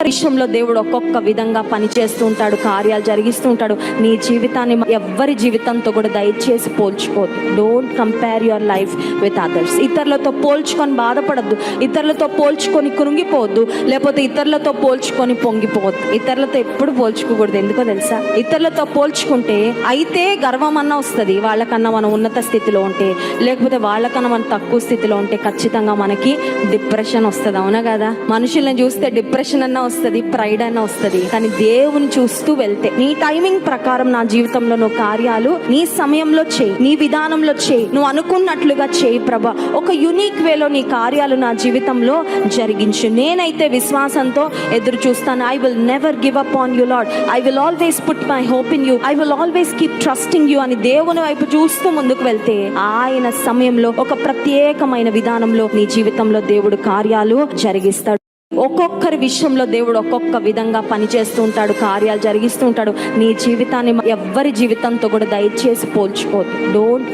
విషయంలో దేవుడు ఒక్కొక్క విధంగా పనిచేస్తూ ఉంటాడు, కార్యాలు జరిగిస్తూ ఉంటాడు. నీ జీవితాన్ని ఎవ్వరి జీవితంతో కూడా దయచేసి పోల్చుకోవద్దు. Don't compare your life with others. ఇతరులతో పోల్చుకొని బాధపడద్దు, ఇతరులతో పోల్చుకొని కృంగిపోవద్దు, లేకపోతే ఇతరులతో పోల్చుకొని పొంగిపోవద్దు. ఇతరులతో ఎప్పుడు పోల్చుకోకూడదు. ఎందుకో తెలుసా? ఇతరులతో పోల్చుకుంటే అయితే గర్వం అన్న వస్తుంది, వాళ్ళకన్నా మనం ఉన్నత స్థితిలో ఉంటే, లేకపోతే వాళ్ళకన్నా మనం తక్కువ స్థితిలో ఉంటే ఖచ్చితంగా మనకి డిప్రెషన్ వస్తుంది. అవునా కదా? మనుషుల్ని చూస్తే డిప్రెషన్ అన్న వస్తుంది, ప్రైడ్ అన్న వస్తుంది. కానీ దేవుని చూస్తూ వెళ్తే, నీ టైమింగ్ ప్రకారం నా జీవితంలో నువ్వు కార్యాలు నీ సమయంలో చేయి, నీ విధానంలో చేయి, నువ్వు అనుకున్నట్లుగా చేయి ప్రభా. ఒక యునిక్ వేలో నీ కార్యాలు నా జీవితంలో జరిగించు. నేనైతే విశ్వాసంతో ఎదురు చూస్తాను. I will never give up on you lord, I will always put my hope in you, I will always keep trusting you అని దేవుని వైపు చూస్తూ ముందుకు వెళ్తే ఆయన సమయంలో ఒక ప్రత్యేకమైన విధానంలో నీ జీవితంలో దేవుడు కార్యాలు జరిగిస్తాడు. ఒక్కొక్కరి విషయంలో దేవుడు ఒక్కొక్క విధంగా పనిచేస్తూ ఉంటాడు, కార్యాలు జరిగిస్తూ ఉంటాడు. నీ జీవితాన్ని ఎవ్వరి జీవితంతో కూడా దయచేసి పోల్చుకోవద్దు. డోంట్